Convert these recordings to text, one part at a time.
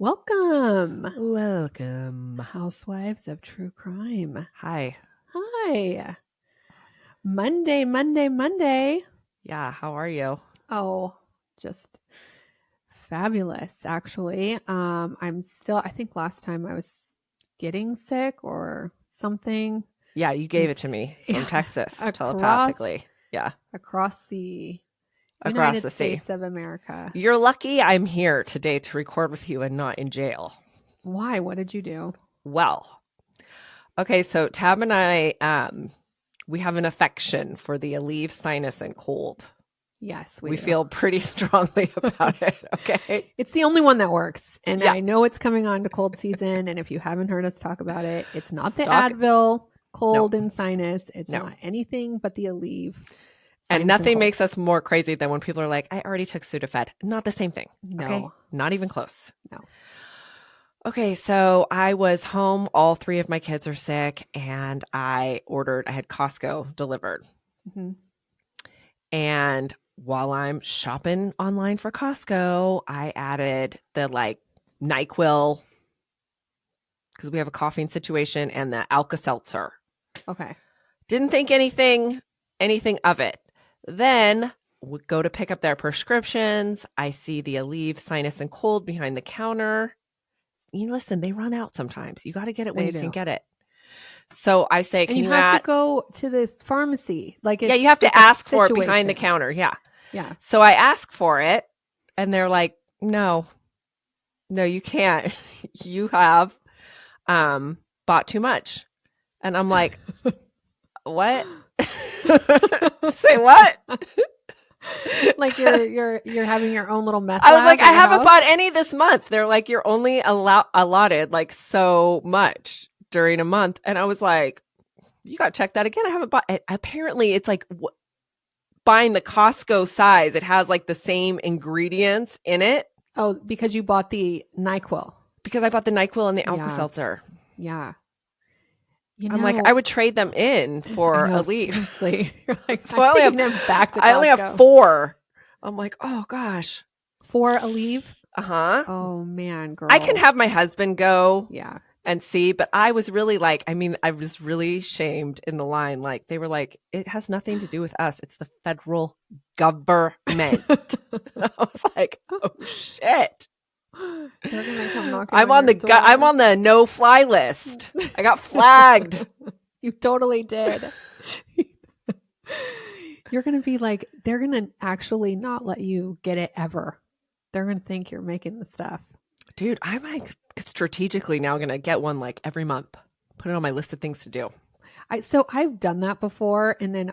Welcome, Welcome. Housewives of True Crime. Hi. Hi. Monday. Yeah, how are you? Oh, just fabulous, actually. I think last time I was getting sick or something. Yeah, you gave it to me from Texas across telepathically. Yeah, across the across the United sea. States of America. You're lucky I'm here today to record with you and not in jail. Why? What did you do? Well, okay, so Tab and I, we have an affection for the Aleve, sinus, and cold. Yes, We do. feel pretty strongly about it, okay? It's the only one that works. And Yeah. I know it's coming on to cold season. And if you haven't heard us talk about it, it's not the Stock- Advil, cold No. and sinus. It's No. not anything but the Aleve. And nothing makes us more crazy than when people are like, I already took Sudafed. Not the same thing. No. Okay? Not even close. No. Okay, so I was home. All three of my kids are sick, and I had Costco delivered. Mm-hmm. And while I'm shopping online for Costco, I added the NyQuil because we have a coughing situation and the Alka-Seltzer. Okay. Didn't think anything of it. Then we go to pick up their prescriptions. I see the Aleve, sinus, and cold behind the counter. Listen, they run out sometimes. You got to get it when you can get it. So I say, and you have to go to the pharmacy. Yeah, you have to ask for it behind the counter. Yeah. Yeah. So I ask for it and they're like, no, you can't. You have bought too much. And I'm like, what? Say what? Like you're having your own little meth. I was like, I haven't bought any this month. They're like, you're only allotted like so much during a month. And I was like, you got to check that again. I haven't bought it. Apparently it's like buying the Costco size. It has like the same ingredients in it. Oh, because you bought the NyQuil. Because I bought the NyQuil and the Alka-Seltzer. Yeah. I'm like, I would trade them in for Aleve. Seriously. You're like, so I only have 4. I'm like, oh gosh. 4 Aleve? Uh-huh. Oh man, girl. I can have my husband go and see, but I was really I was really shamed in the line. Like they were like, it has nothing to do with us. It's the federal government. I was like, oh shit. They're gonna come knocking I'm on the no-fly list. I got flagged. You totally did. You're gonna be like, they're gonna actually not let you get it ever. They're gonna think you're making the stuff. Dude, I'm like strategically now gonna get one like every month. Put it on my list of things to do. So I've done that before, and then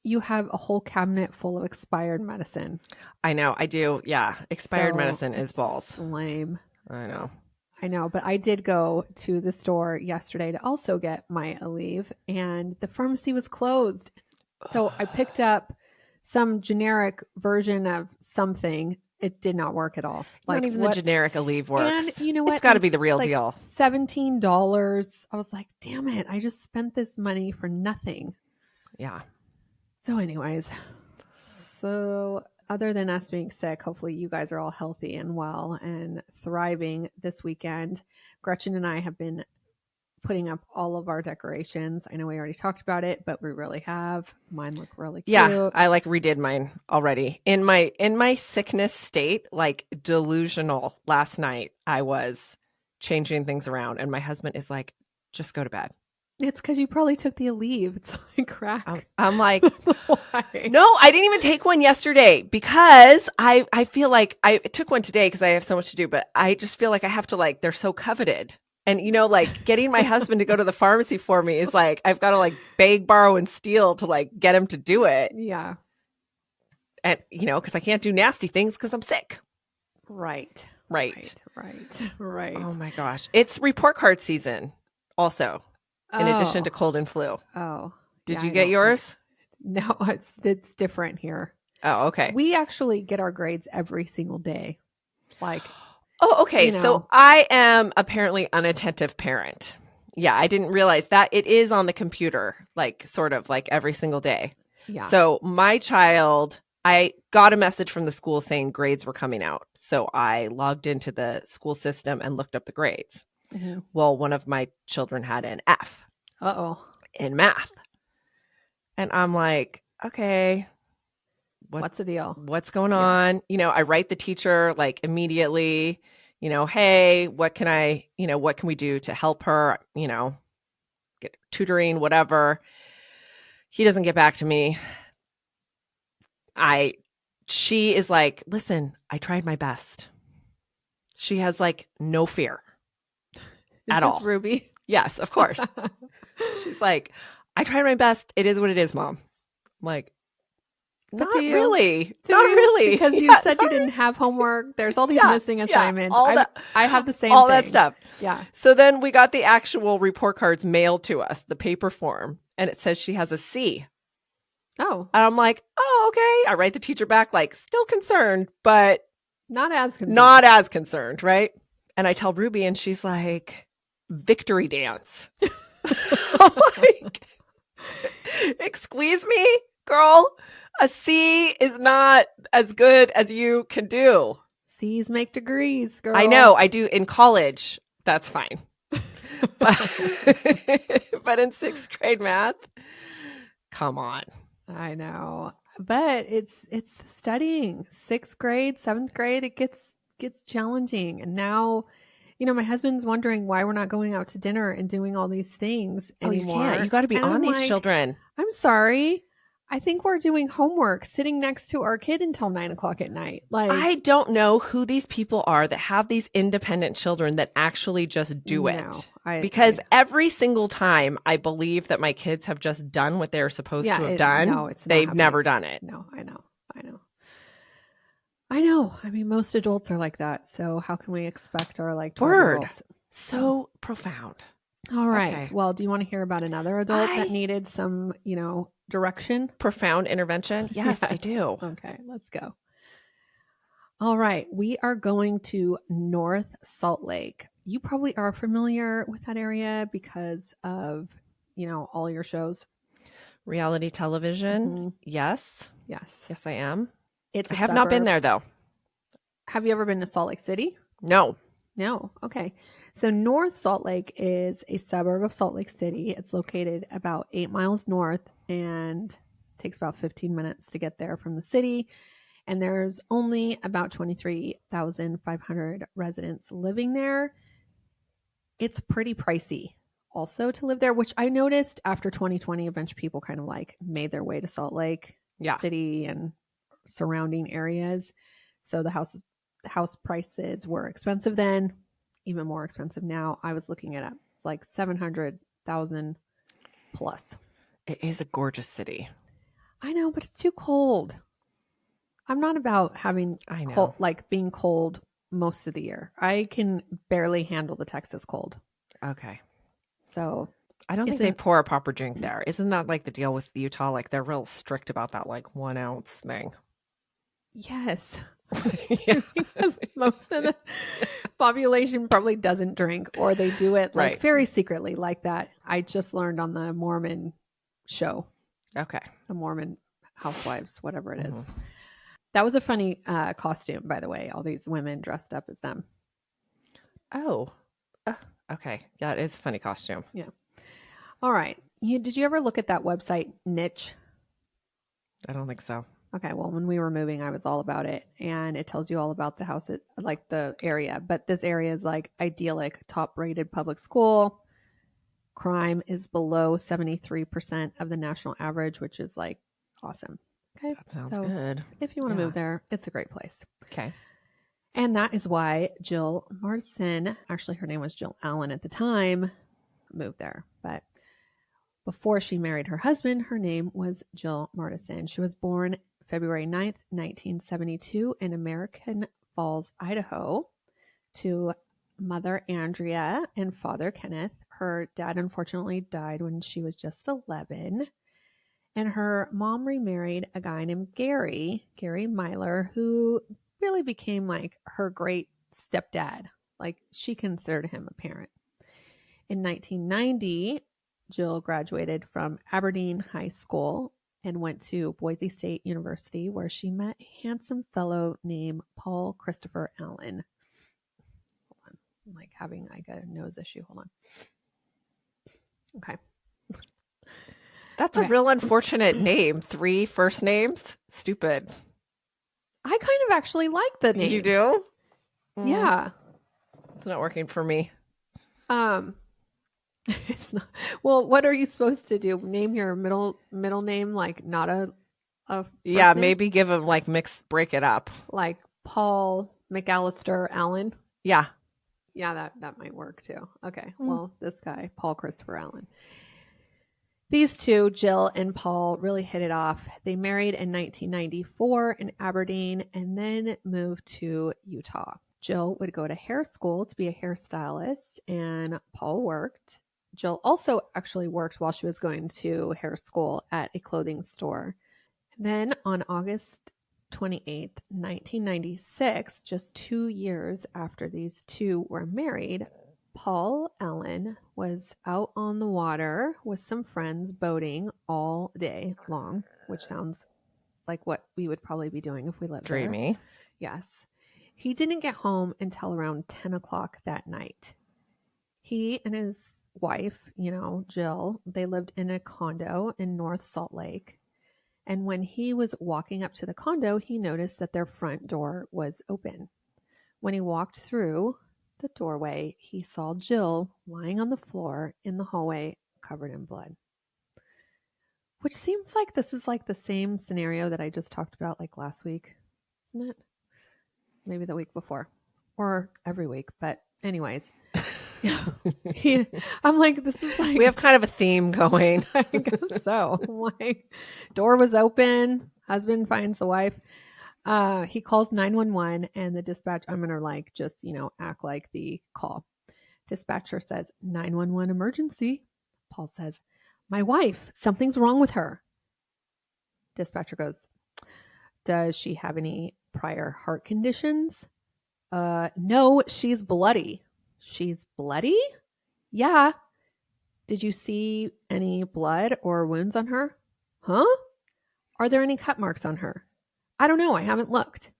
you have a whole cabinet full of expired medicine. I know, I do. Yeah, expired medicine is balls. Lame. I know, but I did go to the store yesterday to also get my Aleve, and the pharmacy was closed. So I picked up some generic version of something. It did not work at all. Not even the generic Aleve works. And you know what? It's got to be the real deal. $17. I was like, damn it. I just spent this money for nothing. Yeah. So anyways, other than us being sick, hopefully you guys are all healthy and well and thriving this weekend. Gretchen and I have been putting up all of our decorations. I know we already talked about it, but we really have. Mine look really cute. Yeah, I redid mine already. In my sickness state, like delusional last night, I was changing things around and my husband is like, just go to bed. It's because you probably took the Aleve. It's like crack. I'm like, no, I didn't even take one yesterday because I feel like I took one today because I have so much to do, but I just feel like I have to they're so coveted. And, getting my husband to go to the pharmacy for me is like, I've got to beg, borrow, and steal to get him to do it. Yeah. And, because I can't do nasty things because I'm sick. Right. Oh my gosh. It's report card season also. In addition to cold and flu. Oh. Did you get yours? No, it's different here. Oh, okay. We actually get our grades every single day. Oh, okay. So I am apparently unattentive parent. Yeah, I didn't realize that it is on the computer, sort of every single day. Yeah. So my child I got a message from the school saying grades were coming out. So I logged into the school system and looked up the grades. Mm-hmm. Well, one of my children had an F in math. And I'm like, okay, what's the deal? What's going on? You know, I write the teacher like immediately, you know, hey, what can we do to help her, you know, get tutoring, whatever. He doesn't get back to me. She is like, listen, I tried my best. She has like no fear at all. Ruby? Yes, of course. She's like, I tried my best. It is what it is, Mom. I'm like, not really. Because you said you didn't have homework. There's all these missing assignments. I have the same all thing. That stuff. Yeah. So then we got the actual report cards mailed to us, the paper form, and it says she has a C. Oh. And I'm like, oh, okay. I write the teacher back like, still concerned, but not as concerned, right? And I tell Ruby, and she's like, victory dance. I'm like, excuse me, girl. A C is not as good as you can do. C's make degrees, girl. I know. I do in college. That's fine. But in 6th grade math, come on. I know. But it's the studying. 6th grade, 7th grade, it gets challenging. And now, you know, my husband's wondering why we're not going out to dinner and doing all these things anymore. You can't. You got to be on these children. I'm sorry. I think we're doing homework sitting next to our kid until 9:00 at night. Like, I don't know who these people are that have these independent children that actually just do it. Because every single time I believe that my kids have just done what they're supposed to have done, they've never done it. No, I know. I mean, most adults are like that. So how can we expect our 12-year-olds? So profound. All right. Okay. Well, do you want to hear about another adult that needed some, direction? Profound intervention? Yes, I do. Okay, let's go. All right. We are going to North Salt Lake. You probably are familiar with that area because of, all your shows. Reality television. Mm-hmm. Yes. Yes, I am. I have not been there, though. Have you ever been to Salt Lake City? No. Okay. So North Salt Lake is a suburb of Salt Lake City. It's located about 8 miles north and takes about 15 minutes to get there from the city. And there's only about 23,500 residents living there. It's pretty pricey also to live there, which I noticed after 2020, a bunch of people kind of made their way to Salt Lake City and surrounding areas. So the house prices were expensive then, even more expensive now. I was looking it up. It's like $700,000 plus. It is a gorgeous city. I know, but it's too cold. I'm not about having cold, being cold most of the year. I can barely handle the Texas cold. Okay. So I don't think they pour a proper drink there. Isn't that like the deal with Utah? Like they're real strict about that 1 ounce thing. Yes. Because most of the population probably doesn't drink, or they do it very secretly like that. I just learned on the Mormon show. Okay. The Mormon Housewives, whatever it is. That was a funny costume, by the way. All these women dressed up as them. Oh, okay. Yeah, it is a funny costume. Yeah. All right. Did you ever look at that website, Niche? I don't think so. Okay, well, when we were moving, I was all about it, and it tells you all about the house, the area. But this area is idyllic, top-rated public school. Crime is below 73% of the national average, which is awesome. Okay, that sounds good. If you want to move there, it's a great place. Okay, and that is why Jill Martin, actually her name was Jill Allen at the time, moved there, but. Before she married her husband, her name was Jill Martin. She was born February 9th, 1972 in American Falls, Idaho, to mother Andrea and father Kenneth. Her dad unfortunately died when she was just 11. And her mom remarried a guy named Gary Myler, who really became her great stepdad. She considered him a parent. In 1990, Jill graduated from Aberdeen High School and went to Boise State University, where she met a handsome fellow named Paul Christopher Allen. Hold on. I'm like having like a nose issue. Hold on. Okay. That's a real unfortunate name. 3 first names? Stupid. I kind of actually like the name. You do? Yeah. It's not working for me. It's not. Well, what are you supposed to do? Name your middle name like not a yeah, name? Maybe give a like break it up. Like Paul McAllister Allen. Yeah. Yeah, that might work too. Okay. Well, this guy, Paul Christopher Allen. These two, Jill and Paul, really hit it off. They married in 1994 in Aberdeen and then moved to Utah. Jill would go to hair school to be a hairstylist, and Paul worked. Jill also actually worked while she was going to hair school at a clothing store. Then on August 28th, 1996, just 2 years after these two were married, Paul Allen was out on the water with some friends boating all day long, which sounds like what we would probably be doing if we lived there. Dreamy. Yes. He didn't get home until around 10 o'clock that night. He and his wife, Jill, they lived in a condo in North Salt Lake. And when he was walking up to the condo, he noticed that their front door was open. When he walked through the doorway, he saw Jill lying on the floor in the hallway covered in blood. Which seems like this is like the same scenario that I just talked about like last week, isn't it? Maybe the week before or every week. But anyways, I'm like, this is like... We have kind of a theme going. I guess so. Like, door was open. Husband finds the wife. He calls 911 and the dispatch, I'm going to like just, act like the call. Dispatcher says, 911 emergency. Paul says, my wife, something's wrong with her. Dispatcher goes, does she have any prior heart conditions? No, she's bloody. She's bloody? Yeah. Did you see any blood or wounds on her? Huh? Are there any cut marks on her? I don't know. I haven't looked.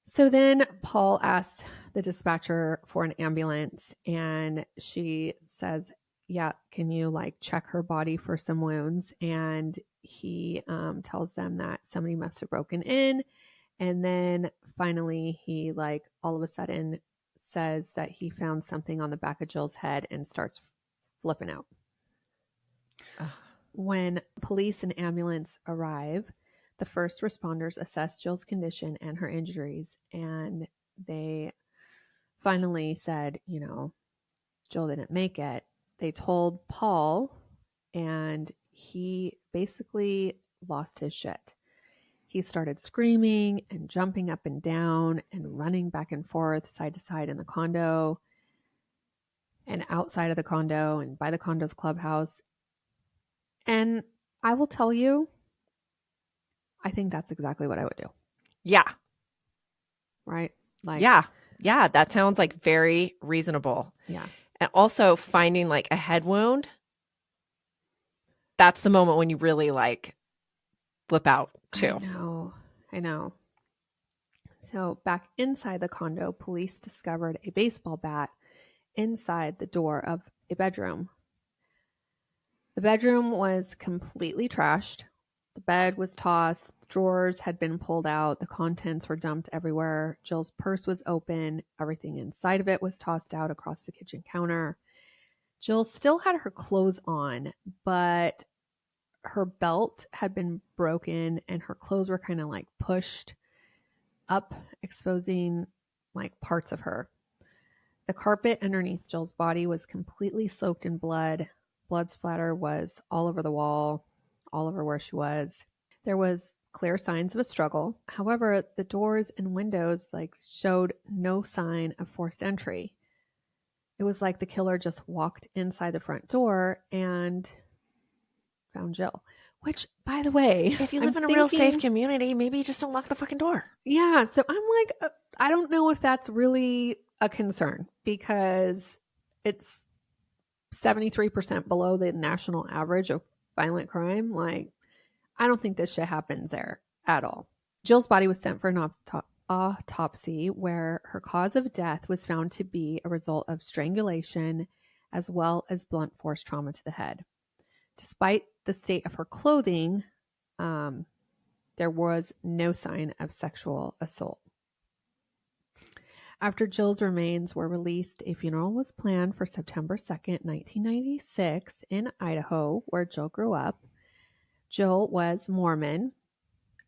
So then Paul asks the dispatcher for an ambulance, and she says, yeah, can you like check her body for some wounds? And he tells them that somebody must have broken in. And then finally he like all of a sudden says that he found something on the back of Jill's head and starts flipping out. When police and ambulance arrive, the first responders assess Jill's condition and her injuries, and they finally said, Jill didn't make it. They told Paul, and he basically lost his shit. He started screaming and jumping up and down and running back and forth, side to side in the condo and outside of the condo and by the condo's clubhouse. And I will tell you, I think that's exactly what I would do. Yeah. Right? Like, yeah. Yeah. That sounds like very reasonable. Yeah. And also finding like a head wound. That's the moment when you really like flip out too. I know. So back inside the condo, police discovered a baseball bat inside the door of a bedroom. The bedroom was completely trashed. The bed was tossed. Drawers had been pulled out. The contents were dumped everywhere. Jill's purse was open. Everything inside of it was tossed out across the kitchen counter. Jill still had her clothes on, but her belt had been broken and her clothes were kind of like pushed up, exposing like parts of her. The carpet underneath Jill's body was completely soaked in blood. Blood splatter was all over the wall, all over where she was. There was clear signs of a struggle. However, the doors and windows like showed no sign of forced entry. It was like the killer just walked inside the front door and found Jill. Which, by the way, if you live in a real safe community, maybe you just don't lock the fucking door. Yeah. So I'm like, I don't know if that's really a concern because it's 73% below the national average of violent crime. Like, I don't think this shit happens there at all. Jill's body was sent for an autopsy where her cause of death was found to be a result of strangulation as well as blunt force trauma to the head. Despite the state of her clothing, there was no sign of sexual assault. After Jill's remains were released, a funeral was planned for September 2nd, 1996 in Idaho, where Jill grew up. Jill was Mormon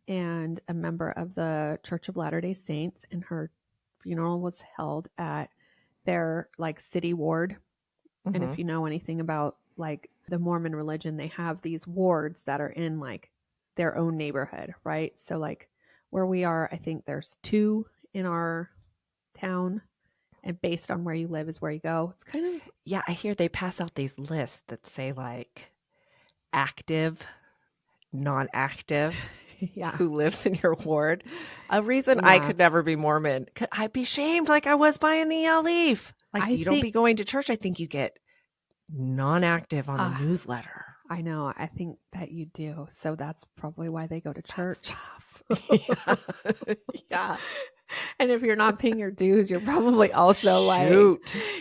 and a member of the Church of Latter-day Saints, and her funeral was held at their city ward. Mm-hmm. And if you know anything about the Mormon religion, they have these wards that are in their own neighborhood, right? So where we are, I think there's 2 in our town, and based on where you live is where you go. It's kind of... Yeah, I hear they pass out these lists that say active, non-active. Yeah. Who lives in your ward. A reason I could never be Mormon. I'd be shamed I was buying the leaf. You don't be going to church. I think you get non-active on the newsletter. I know. I think that you do. So that's probably why they go to church. Yeah. Yeah. And if you're not paying your dues, you're probably also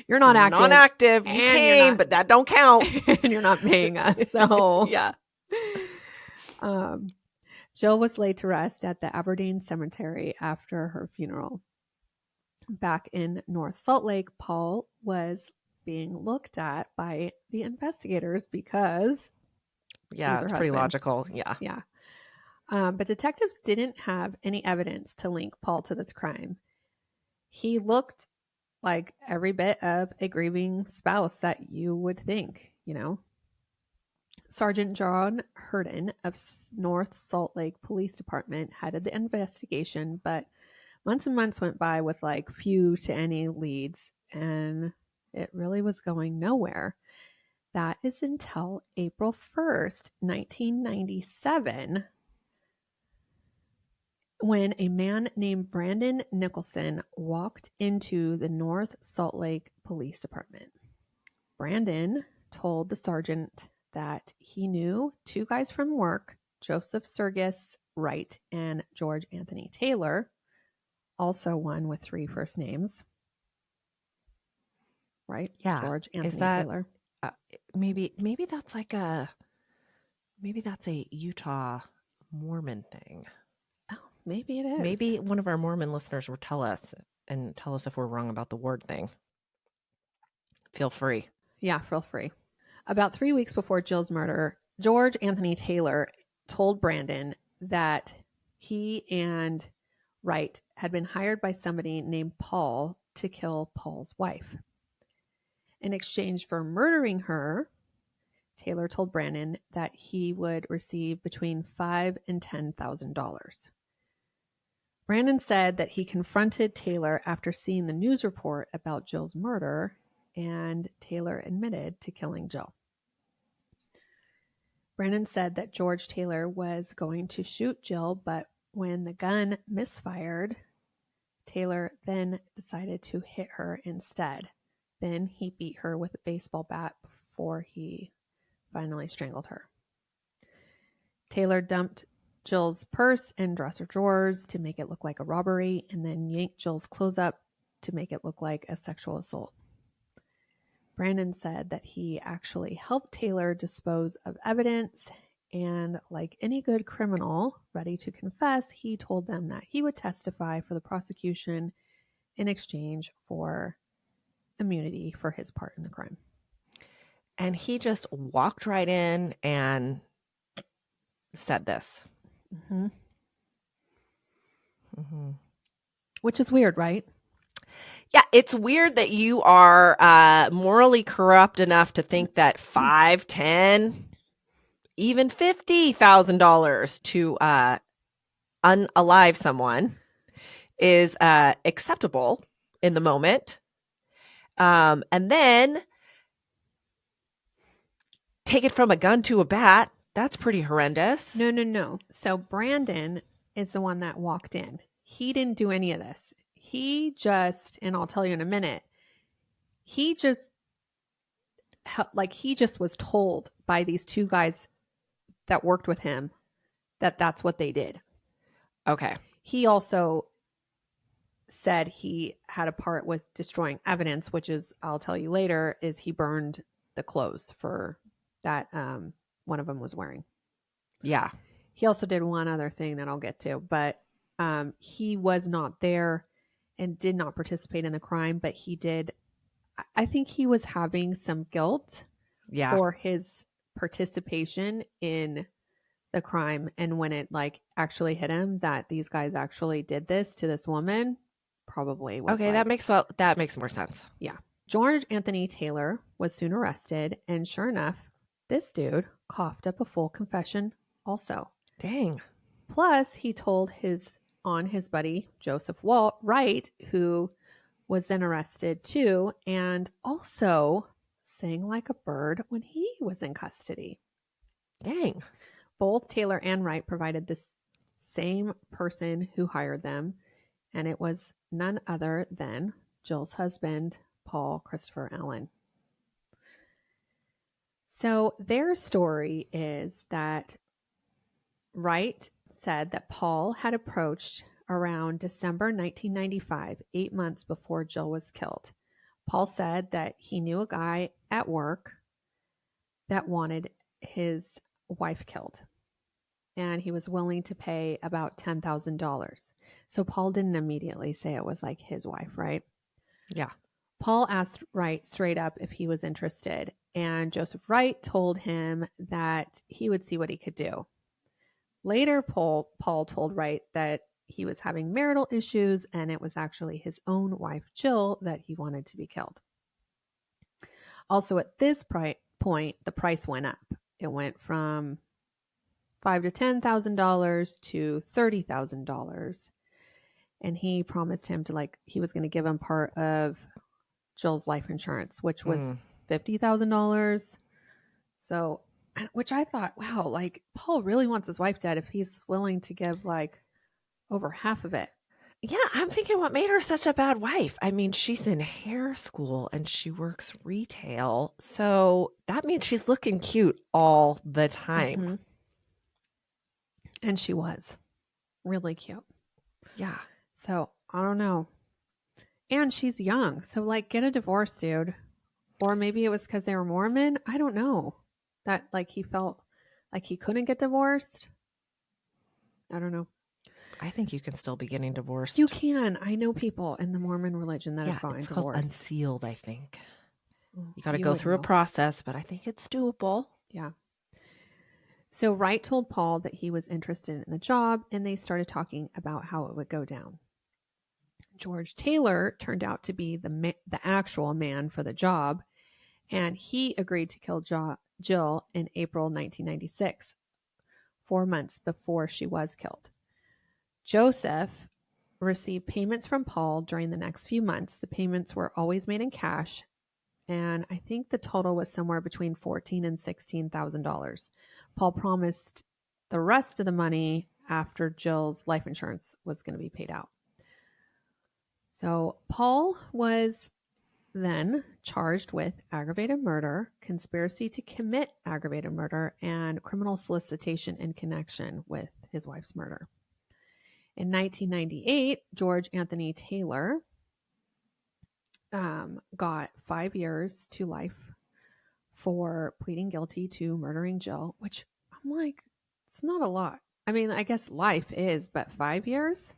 you're not active. Non-active. You came, but that don't count. And you're not paying us. So yeah. Jill was laid to rest at the Aberdeen Cemetery after her funeral. Back in North Salt Lake, Paul was being looked at by the investigators because... Yeah, it's pretty logical. Yeah. Yeah. But detectives didn't have any evidence to link Paul to this crime. He looked like every bit of a grieving spouse that you would think, Sergeant John Hurden of North Salt Lake Police Department headed the investigation, but months and months went by with few to any leads, and it really was going nowhere. That is until April 1st, 1997, when a man named Brandon Nicholson walked into the North Salt Lake Police Department. Brandon told the sergeant that he knew 2 guys from work, Joseph Sergis Wright and George Anthony Taylor, also one with 3 first names. Right? Yeah. George Anthony Taylor. Maybe that's maybe that's a Utah Mormon thing. Oh, maybe it is. Maybe one of our Mormon listeners will tell us if we're wrong about the word thing. Feel free. Yeah, feel free. About 3 weeks before Jill's murder, George Anthony Taylor told Brandon that he and Wright had been hired by somebody named Paul to kill Paul's wife. In exchange for murdering her, Taylor told Brandon that he would receive between $5,000 and $10,000. Brandon said that he confronted Taylor after seeing the news report about Jill's murder, and Taylor admitted to killing Jill. Brandon said that George Taylor was going to shoot Jill, but when the gun misfired, Taylor then decided to hit her instead. Then he beat her with a baseball bat before he finally strangled her. Taylor dumped Jill's purse and dresser drawers to make it look like a robbery, and then yanked Jill's clothes up to make it look like a sexual assault. Brandon said that he actually helped Taylor dispose of evidence, and like any good criminal ready to confess, he told them that he would testify for the prosecution in exchange for immunity for his part in the crime. And he just walked right in and said this. Mm-hmm. Mm-hmm. Which is weird, right? Yeah, it's weird that you are morally corrupt enough to think that $5,000, $10,000, even $50,000 to unalive someone is acceptable in the moment, and then take it from a gun to a bat. That's pretty horrendous. No. So Brandon is the one that walked in. He didn't do any of this. He just, and I'll tell you in a minute, he just was told by these 2 guys that worked with him that that's what they did. Okay. He also said he had a part with destroying evidence, which is, I'll tell you later, is he burned the clothes for that one of them was wearing. Yeah. He also did one other thing that I'll get to, but he was not there and did not participate in the crime, but he did. I think he was having some guilt for his participation in the crime. And when it like actually hit him that these guys actually did this to this woman, probably was okay. like, That makes more sense. yeah. George Anthony Taylor was soon arrested. And sure enough, this dude coughed up a full confession also. Dang. Plus, he told his buddy Joseph Wright, who was then arrested too, and also sang like a bird when he was in custody. Dang. Both Taylor and Wright provided this same person who hired them, and it was none other than Jill's husband, Paul Christopher Allen. So their story is that Wright said that Paul had approached around December 1995, 8 months before Jill was killed. Paul said that he knew a guy at work that wanted his wife killed, and he was willing to pay about $10,000. So Paul didn't immediately say it was like his wife, right? Yeah. Paul asked Wright straight up if he was interested, and Joseph Wright told him that he would see what he could do. Later, Paul told Wright that he was having marital issues and it was actually his own wife, Jill, that he wanted to be killed. Also, at this point, the price went up. It went from $5,000 to $10,000 to $30,000. And he promised him he was going to give him part of Jill's life insurance, which was $50,000. So, which I thought, wow, like Paul really wants his wife dead if he's willing to give like over half of it. Yeah, I'm thinking what made her such a bad wife. I mean, she's in hair school and she works retail. So that means she's looking cute all the time. Mm-hmm. And she was really cute. Yeah. So I don't know. And she's young. So like get a divorce, dude. Or maybe it was because they were Mormon. I don't know. That like he felt like he couldn't get divorced. I don't know. I think you can still be getting divorced. You can. I know people in the Mormon religion that have gotten it's divorced. called unsealed, I think. You got to You go would through know. a process, but I think it's doable. Yeah. So Wright told Paul that he was interested in the job, and they started talking about how it would go down. George Taylor turned out to be the actual man for the job, and he agreed to kill Jill in April 1996, 4 months before she was killed. Joseph received payments from Paul during the next few months. The payments were always made in cash, and I think the total was somewhere between $14,000 and $16,000. Paul promised the rest of the money after Jill's life insurance was going to be paid out. So Paul was then charged with aggravated murder, conspiracy to commit aggravated murder, and criminal solicitation in connection with his wife's murder. In 1998, George Anthony Taylor got 5 years to life for pleading guilty to murdering Jill, which I'm like, it's not a lot. I mean, I guess life is, but 5 years?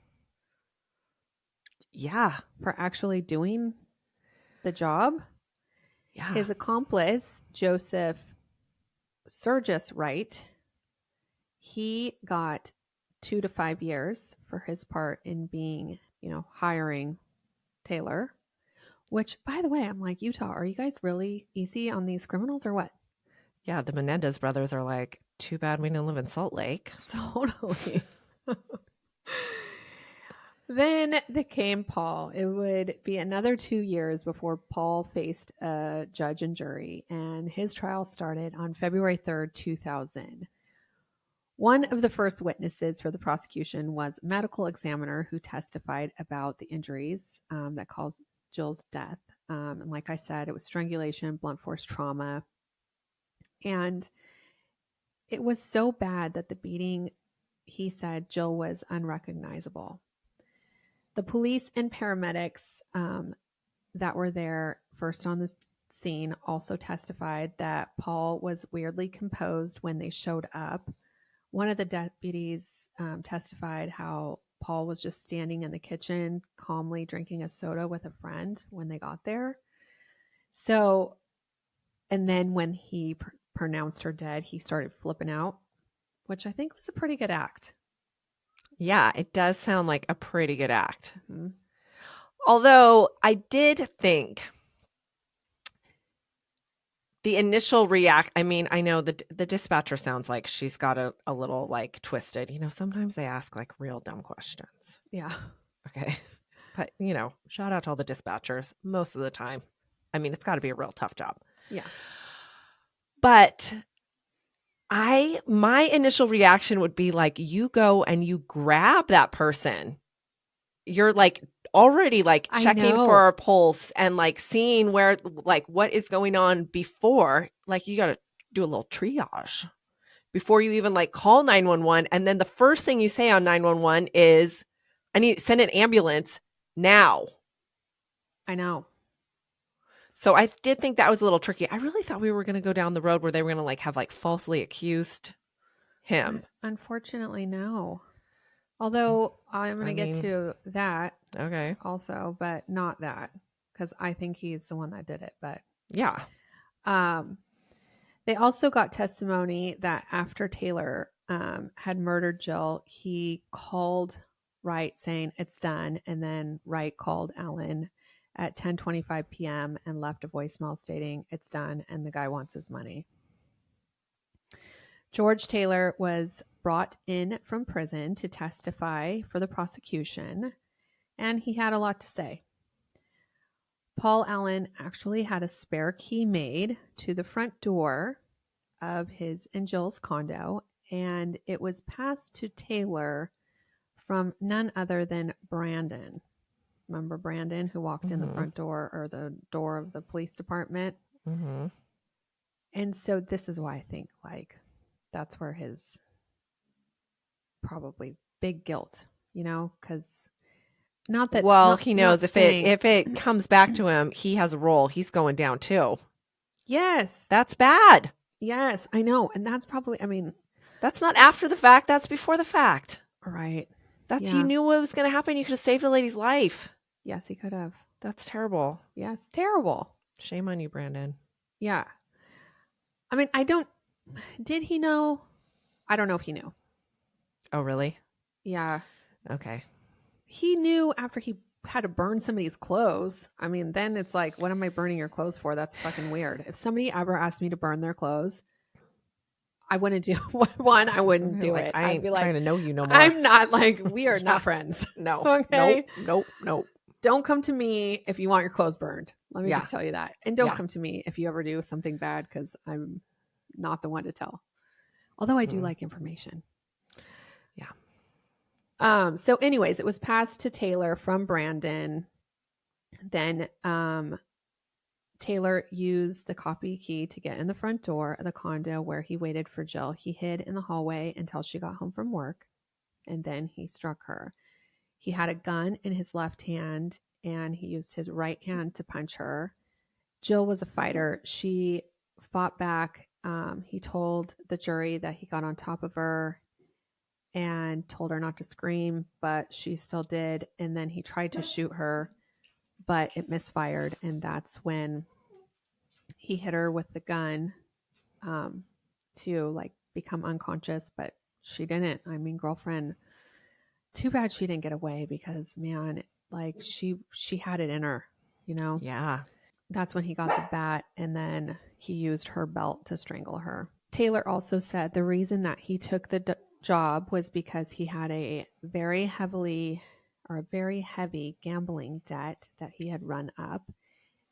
Yeah. For actually doing the job? Yeah. His accomplice, Joseph Sergis Wright, he got 2 to 5 years for his part in being, hiring Taylor. Which, by the way, I'm like, Utah, are you guys really easy on these criminals or what? Yeah, the Menendez brothers are like, too bad we don't live in Salt Lake. Totally. Then came Paul. It would be another 2 years before Paul faced a judge and jury, and his trial started on February 3rd, 2000. One of the first witnesses for the prosecution was a medical examiner who testified about the injuries that caused Jill's death. And like I said, it was strangulation, blunt force trauma. And it was so bad that the beating he said Jill was unrecognizable. The police and paramedics that were there first on the scene also testified that Paul was weirdly composed when they showed up. One of the deputies testified how Paul was just standing in the kitchen, calmly drinking a soda with a friend when they got there. So, and then when he pronounced her dead, he started flipping out, which I think was a pretty good act. Yeah, it does sound like a pretty good act. Mm-hmm. Although I did think the initial I mean, I know the dispatcher sounds like she's got a little like twisted. You know, sometimes they ask like real dumb questions. Yeah. Okay. But, you know, shout out to all the dispatchers most of the time. I mean, it's got to be a real tough job. Yeah. But my initial reaction would be like, you go and you grab that person. You're like already like checking for a pulse and like seeing where, like, what is going on before, like, you got to do a little triage before you even like call 911. And then the first thing you say on 911 is, I need to send an ambulance now. I know. So I did think that was a little tricky. I really thought we were going to go down the road where they were going to like have like falsely accused him. Unfortunately, no. Although I'm going to get to that also, but not that, because I think he's the one that did it. But yeah. They also got testimony that after Taylor had murdered Jill, he called Wright saying it's done. And then Wright called Alan at 10:25 p.m. and left a voicemail stating it's done and the guy wants his money. George Taylor was brought in from prison to testify for the prosecution, and he had a lot to say. Paul Allen actually had a spare key made to the front door of his and Jill's condo, and it was passed to Taylor from none other than Brandon. Remember Brandon, who walked in the front door or the door of the police department? Mm-hmm. And so this is why I think like that's where his probably big guilt, you know, because not that. Well, he knows if it comes back to him, he has a role. He's going down too. Yes, that's bad. Yes, I know, and that's probably. I mean, that's not after the fact. That's before the fact. Right. That's you knew what was going to happen. You could have saved a lady's life. Yes, he could have. That's terrible. Yes, terrible. Shame on you, Brandon. Yeah. I mean, did he know? I don't know if he knew. Oh, really? Yeah. Okay. He knew after he had to burn somebody's clothes. I mean, then it's like, what am I burning your clothes for? That's fucking weird. If somebody ever asked me to burn their clothes, I wouldn't do one. I wouldn't do it. I'd be like, trying to know you no more. I'm not like, we are not friends. No. Okay. Nope. Don't come to me if you want your clothes burned. Let me just tell you that. And don't come to me if you ever do something bad, because I'm not the one to tell. Although I do like information. Yeah. So anyways, it was passed to Taylor from Brandon. Then Taylor used the copy key to get in the front door of the condo where he waited for Jill. He hid in the hallway until she got home from work, and then he struck her. He had a gun in his left hand, and he used his right hand to punch her. Jill was a fighter. She fought back. He told the jury that he got on top of her and told her not to scream, but she still did. And then he tried to shoot her, but it misfired. And that's when he hit her with the gun to like become unconscious, but she didn't. I mean, girlfriend, too bad she didn't get away, because man, like she had it in her, you know? Yeah. That's when he got the bat, and then he used her belt to strangle her. Taylor also said the reason that he took the job was because he had a very heavy gambling debt that he had run up,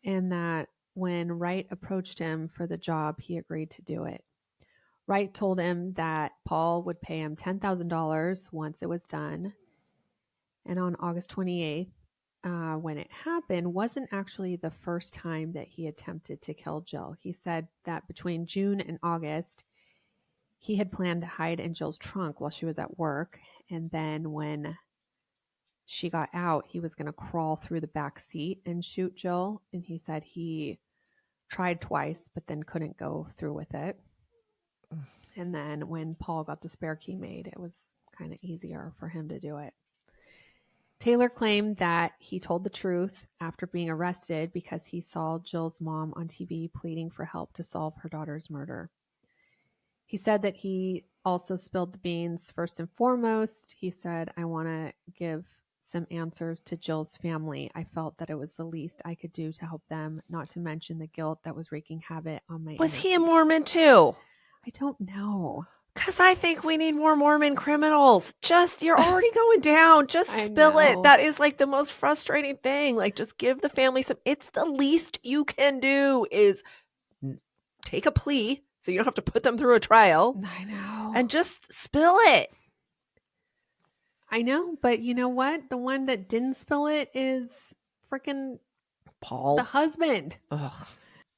and that when Wright approached him for the job, he agreed to do it. Wright told him that Paul would pay him $10,000 once it was done. And on August 28th, when it happened, wasn't actually the first time that he attempted to kill Jill. He said that between June and August, He had planned to hide in Jill's trunk while she was at work. And then when she got out, he was going to crawl through the back seat and shoot Jill. And he said he tried twice, but then couldn't go through with it. And then when Paul got the spare key made, it was kind of easier for him to do it. Taylor claimed that he told the truth after being arrested because he saw Jill's mom on TV pleading for help to solve her daughter's murder. He said that he also spilled the beans first and foremost. He said, I want to give some answers to Jill's family. I felt that it was the least I could do to help them, not to mention the guilt that was wreaking havoc on my Was he a peace. Mormon too? I don't know. Because I think we need more Mormon criminals. Just, you're already going down. Just spill it. That is like the most frustrating thing. Like, just give the family some. It's the least you can do is take a plea so you don't have to put them through a trial. I know. And just spill it. I know, but you know what? The one that didn't spill it is freaking Paul, the husband. Ugh.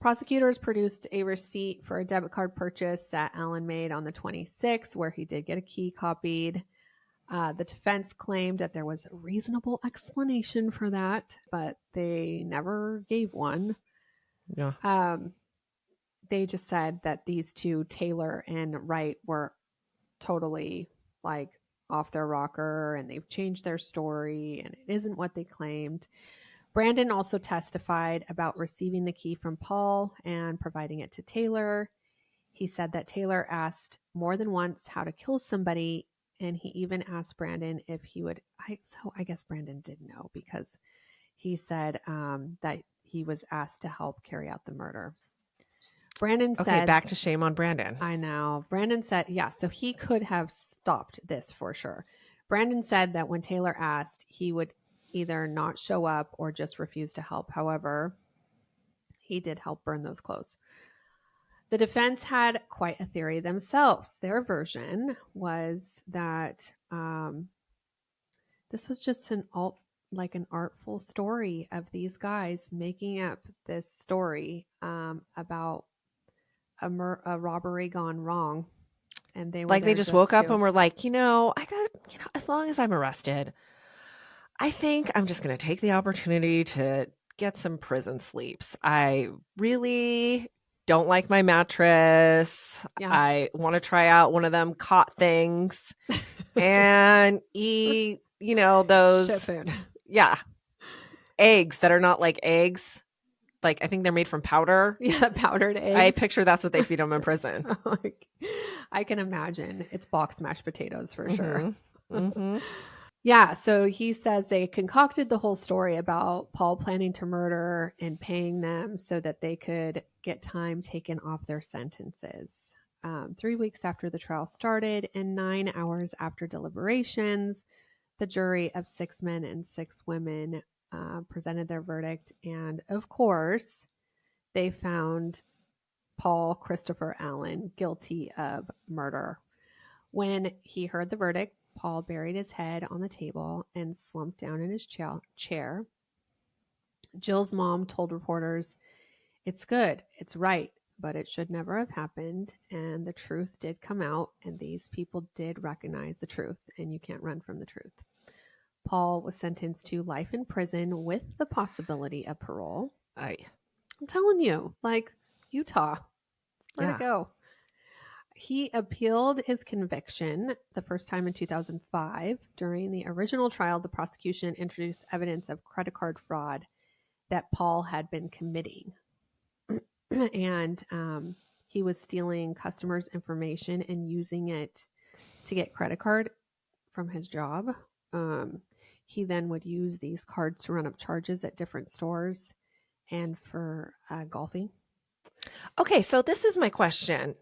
Prosecutors produced a receipt for a debit card purchase that Allen made on the 26th, where he did get a key copied. The defense claimed that there was a reasonable explanation for that, but they never gave one. Yeah. They just said that these two, Taylor and Wright, were totally like off their rocker and they've changed their story and it isn't what they claimed. Brandon also testified about receiving the key from Paul and providing it to Taylor. He said that Taylor asked more than once how to kill somebody, and he even asked Brandon if he would. So I guess Brandon did know because he said that he was asked to help carry out the murder. Brandon said... Okay, back to shame on Brandon. I know. Brandon said, yeah, so he could have stopped this for sure. Brandon said that when Taylor asked, he would either not show up or just refuse to help. However, he did help burn those clothes. The defense had quite a theory themselves. Their version was that this was just an artful story of these guys making up this story about a robbery gone wrong. And they were like they just woke up and were like, as long as I'm arrested, I think I'm just going to take the opportunity to get some prison sleeps. I really don't like my mattress. Yeah. I want to try out one of them cot things and eat, those shit food. Yeah. Eggs that are not like eggs. Like, I think they're made from powder. Yeah, powdered eggs. I picture that's what they feed them in prison. I can imagine. It's boxed mashed potatoes for sure. Mm-hmm. Yeah, so he says they concocted the whole story about Paul planning to murder and paying them so that they could get time taken off their sentences. 3 weeks after the trial started and 9 hours after deliberations, the jury of 6 men and 6 women presented their verdict. And of course, they found Paul Christopher Allen guilty of murder. When he heard the verdict, Paul buried his head on the table and slumped down in his chair. Jill's mom told reporters, "It's good, it's right, but it should never have happened. And the truth did come out, and these people did recognize the truth, and you can't run from the truth." Paul was sentenced to life in prison with the possibility of parole. I'm telling you, like Utah, where'd it go? He appealed his conviction the first time in 2005. During the original trial, the prosecution introduced evidence of credit card fraud that Paul had been committing. And he was stealing customers' information and using it to get credit card from his job. He then would use these cards to run up charges at different stores and for golfing. Okay, so this is my question.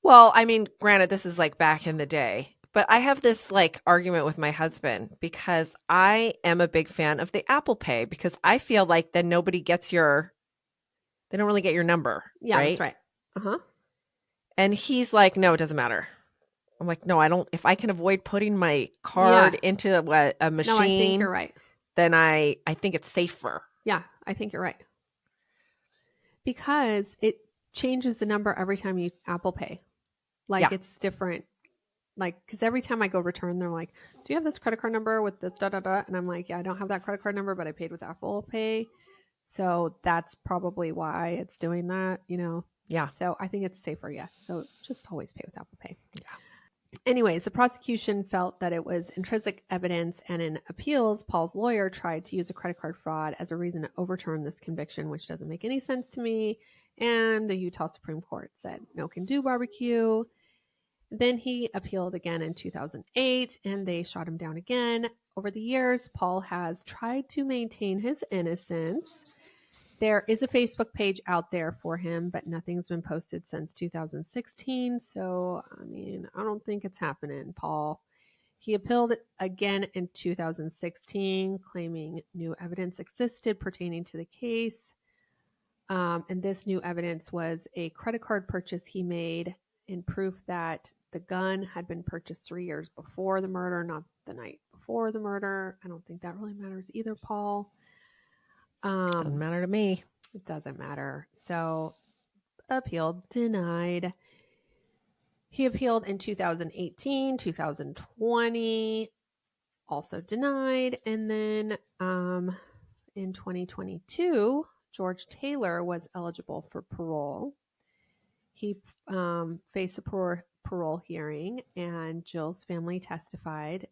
Well, I mean, granted, this is like back in the day, but I have this like argument with my husband because I am a big fan of the Apple Pay because I feel like then nobody gets they don't really get your number. Yeah, right? That's right. Uh-huh. And he's like, no, it doesn't matter. I'm like, no, I don't. If I can avoid putting my card into a machine, no, I think you're right. Then I think it's safer. Yeah, I think you're right. Because it changes the number every time you Apple Pay. Like it's different. Like, because every time I go return, they're like, do you have this credit card number with this da da da? And I'm like, yeah, I don't have that credit card number, but I paid with Apple Pay. So that's probably why it's doing that, you know? Yeah. So I think it's safer, yes. So just always pay with Apple Pay. Yeah. Anyways, the prosecution felt that it was intrinsic evidence, and in appeals, Paul's lawyer tried to use a credit card fraud as a reason to overturn this conviction, which doesn't make any sense to me. And the Utah Supreme Court said no can do barbecue. Then he appealed again in 2008, and they shot him down again. Over the years, Paul has tried to maintain his innocence. There is a Facebook page out there for him, but nothing's been posted since 2016. So, I mean, I don't think it's happening, Paul. He appealed again in 2016, claiming new evidence existed pertaining to the case. And this new evidence was a credit card purchase he made in proof that the gun had been purchased 3 years before the murder, not the night before the murder. I don't think that really matters either, Paul. Doesn't matter to me. It doesn't matter. So, appeal denied. He appealed in 2018, 2020, also denied. And then in 2022, George Taylor was eligible for parole. He faced a parole hearing, and Jill's family testified,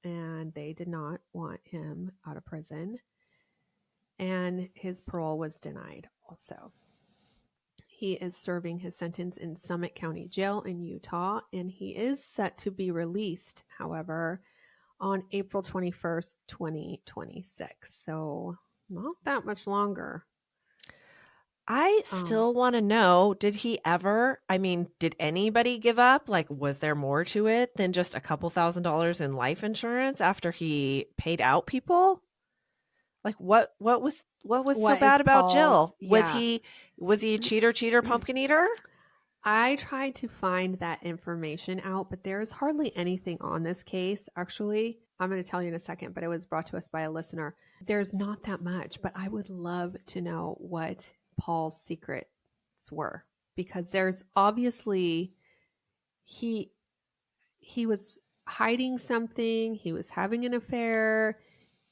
and they did not want him out of prison. And his parole was denied also. He is serving his sentence in Summit County Jail in Utah, and he is set to be released, however, on April 21st, 2026. So not that much longer. I still want to know, did anybody give up? Like, was there more to it than just a couple $1,000s in life insurance after he paid out people? Like, what was so bad about Jill? Yeah. Was he a cheater, pumpkin eater? I tried to find that information out, but there's hardly anything on this case. Actually, I'm going to tell you in a second, but it was brought to us by a listener. There's not that much, but I would love to know what Paul's secrets were, because there's obviously he was hiding something. He was having an affair.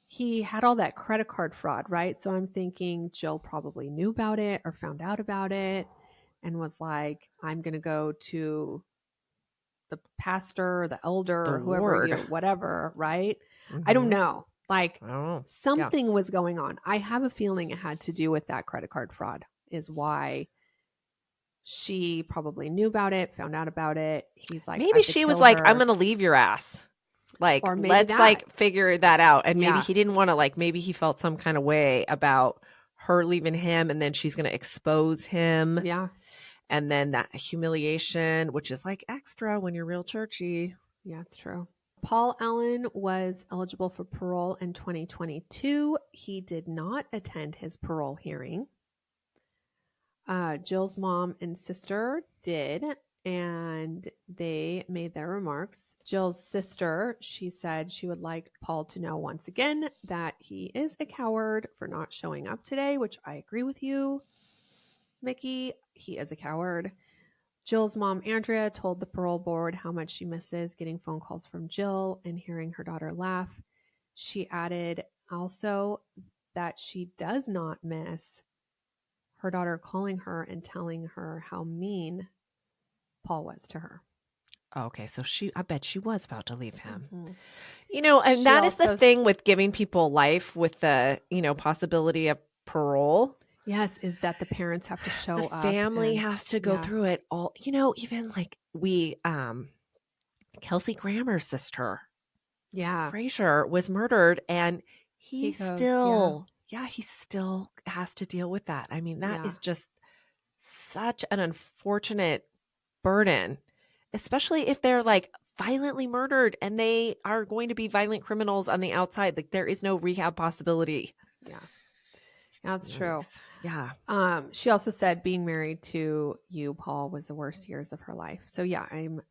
He had all that credit card fraud, right? So I'm thinking Jill probably knew about it or found out about it and was like, I'm going to go to the pastor or the elder or whoever whatever, right? Mm-hmm. I don't know. Like, something was going on. I have a feeling it had to do with that credit card fraud is why she probably knew about it, found out about it. He's like, maybe she was like, I'm going to leave your ass. Like, let's like figure that out. And maybe he didn't want to, like, maybe he felt some kind of way about her leaving him, and then she's going to expose him. Yeah. And then that humiliation, which is like extra when you're real churchy. Yeah, it's true. Paul Allen was eligible for parole in 2022. He did not attend his parole hearing. Jill's mom and sister did, and they made their remarks. Jill's sister, she said she would like Paul to know once again that he is a coward for not showing up today, which I agree with you, Mickey. He is a coward. Jill's mom, Andrea, told the parole board how much she misses getting phone calls from Jill and hearing her daughter laugh. She added also that she does not miss her daughter calling her and telling her how mean Paul was to her. Okay, so I bet she was about to leave him. Mm-hmm. You know, and that is the thing with giving people life with the, possibility of parole. Yes, is that the parents have to show up. The family has to go through it all. Even like Kelsey Grammer's sister. Yeah. Frazier was murdered, and he still has to deal with that. I mean, that is just such an unfortunate burden, especially if they're like violently murdered and they are going to be violent criminals on the outside. Like, there is no rehab possibility. Yeah. That's true. Yeah. She also said being married to you, Paul, was the worst years of her life. So yeah, I'm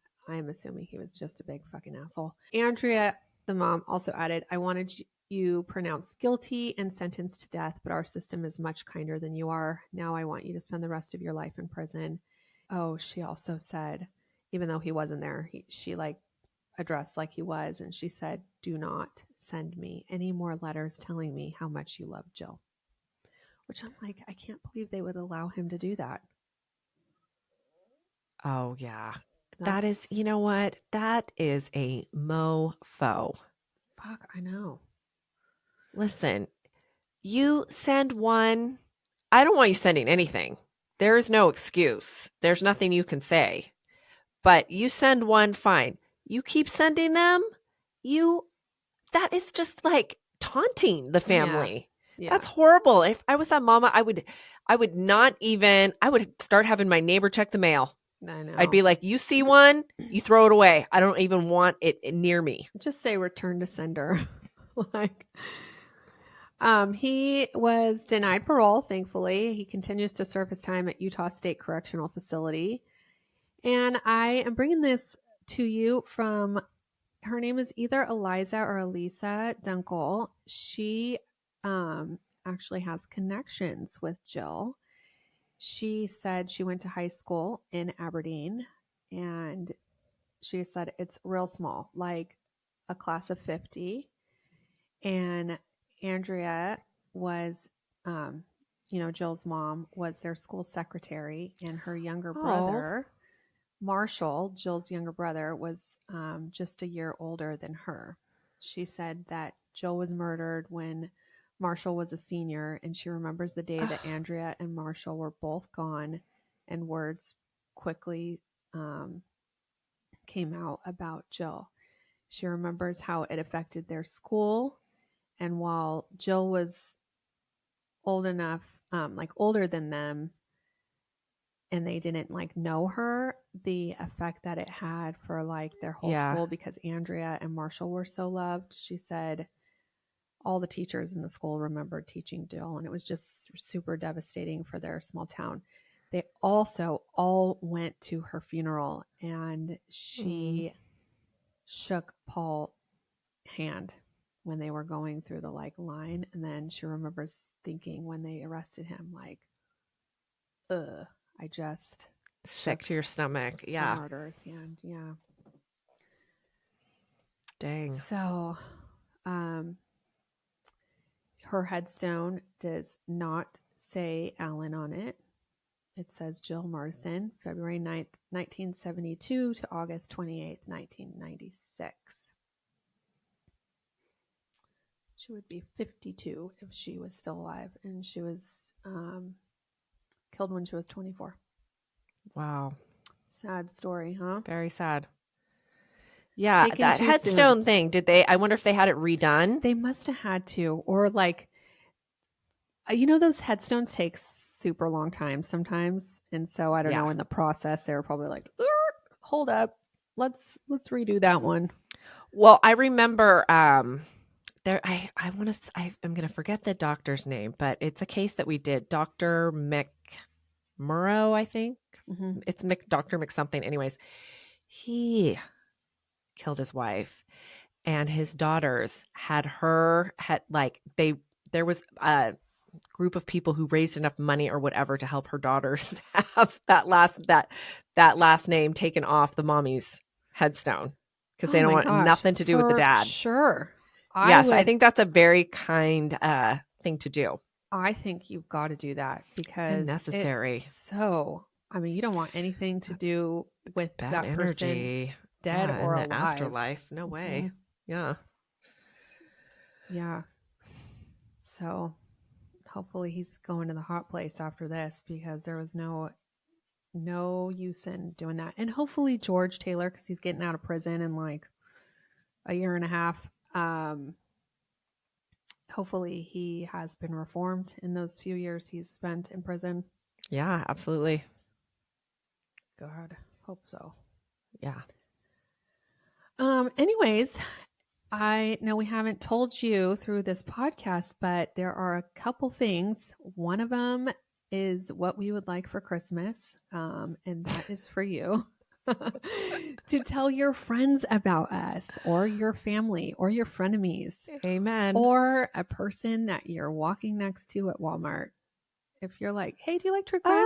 assuming he was just a big fucking asshole. Andrea, the mom, also added, I wanted you pronounced guilty and sentenced to death, but our system is much kinder than you are. Now I want you to spend the rest of your life in prison. Oh, she also said, even though he wasn't there. She like addressed like he was, and she said, "Do not send me any more letters telling me how much you love Jill." Which I'm like, I can't believe they would allow him to do that. Oh, yeah. That is, you know what? That is a mofo. Fuck, I know. Listen, you send one. I don't want you sending anything. There is no excuse. There's nothing you can say. But you send one, fine. You keep sending them, that is just like taunting the family. Yeah. That's horrible. If I was that mama, I would start having my neighbor check the mail. I know. I'd be like, you see one, you throw it away. I don't even want it near me. Just say return to sender. Like, he was denied parole, thankfully. He continues to serve his time at Utah State Correctional Facility. And I am bringing this to you from, her name is either Eliza or Elisa Dunkel. She actually has connections with Jill. She said she went to high school in Aberdeen, and she said it's real small, like a class of 50. And Andrea was, Jill's mom was their school secretary, and her younger brother, Marshall, Jill's younger brother, was just a year older than her. She said that Jill was murdered when Marshall was a senior, and she remembers the day that Andrea and Marshall were both gone, and words quickly came out about Jill. She remembers how it affected their school, and while Jill was old enough, older than them, and they didn't know her, the effect that it had for their whole school, because Andrea and Marshall were so loved. She said all the teachers in the school remembered teaching Jill, and it was just super devastating for their small town. They also all went to her funeral, and she shook Paul's hand when they were going through the line, and then she remembers thinking when they arrested him, I just sick to your stomach. Yeah. The murderer's hand. Yeah. Dang. So, her headstone does not say Alan on it. It says Jill Morrison, February 9th, 1972 to August 28th, 1996. She would be 52 if she was still alive, and she was killed when she was 24. Wow. Sad story, huh? Very sad. Yeah, that headstone thing, I wonder if they had it redone? They must have had to. Or those headstones take super long time sometimes. And so I don't know, in the process, they were probably like, hold up, let's redo that one. Well, I remember I'm going to forget the doctor's name, but it's a case that we did. Dr. McMurrow, I think. Mm-hmm. It's Dr. McSomething. Anyways, he killed his wife, and his daughters there was a group of people who raised enough money or whatever to help her daughters have that last name taken off the mommy's headstone, because they don't want nothing to do with the dad. Sure. I think that's a very kind thing to do. I think you've got to do that, because necessary. You don't want anything to do with bad that energy, person, dead or in alive. The afterlife. No way. Yeah. Yeah. So hopefully he's going to the hot place after this, because there was no use in doing that. And hopefully George Taylor, because he's getting out of prison in a year and a half, hopefully he has been reformed in those few years he's spent in prison. Yeah, absolutely. God, hope so. Yeah. Anyways, I know we haven't told you through this podcast, but there are a couple things. One of them is what we would like for Christmas, and that is for you to tell your friends about us, or your family, or your frenemies. Amen. Or a person that you're walking next to at Walmart. If you're like, hey, do you like true crime?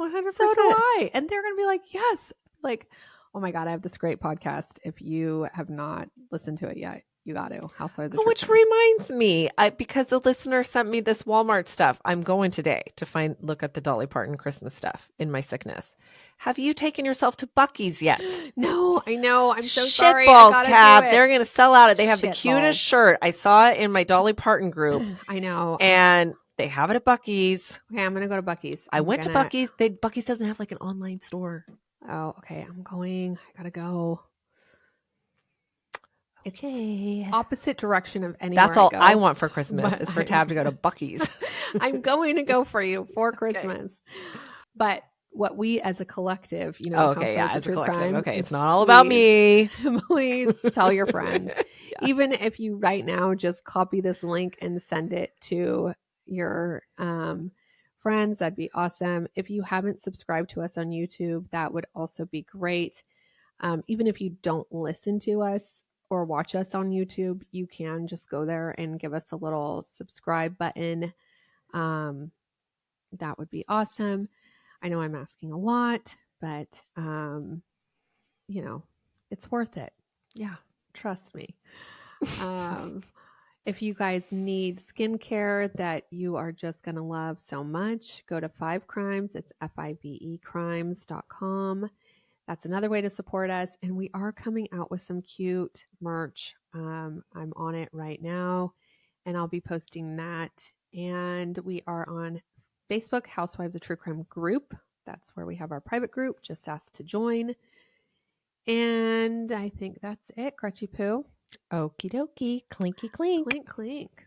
100%. So do I. And they're going to be like, yes. Like, oh my God, I have this great podcast. If you have not listened to it yet, you got to. Housewives of True Which Crime. reminds me, because the listener sent me this Walmart stuff, I'm going today to look at the Dolly Parton Christmas stuff in my sickness. Have you taken yourself to Buc-ee's yet? No, I know. I'm so Shit sorry. balls, I gotta Tab. do it. They're going to sell out it. They have the Shit cutest balls. shirt. I saw it in my Dolly Parton group. I know. And they have it at Buc-ee's. Okay, I'm going to go to Buc-ee's. I went to Buc-ee's. Buc-ee's doesn't have like an online store. Oh, okay. I'm going. I gotta go. It's Okay. opposite direction of anywhere That's all I go. I want for Christmas But is for Tab to go to Buc-ee's. I'm going to go for you for Christmas. But what we as a collective, you know, okay, yeah, Housewives of as a True collective. Crime, Okay, is it's not all about me. Please tell your friends. Yeah. Even if you right now just copy this link and send it to your friends, that'd be awesome. If you haven't subscribed to us on YouTube, that would also be great. Even if you don't listen to us or watch us on YouTube, you can just go there and give us a little subscribe button. That would be awesome. I know I'm asking a lot, but you know, it's worth it. Yeah. Trust me. If you guys need skincare that you are just going to love so much, go to 5 Crimes. It's fivecrimes.com. That's another way to support us. And we are coming out with some cute merch. I'm on it right now, and I'll be posting that. And we are on Facebook, Housewives of True Crime group. That's where we have our private group. Just ask to join. And I think that's it, Crutchy Poo. Okie dokie. Clinky clink. Clink, clink.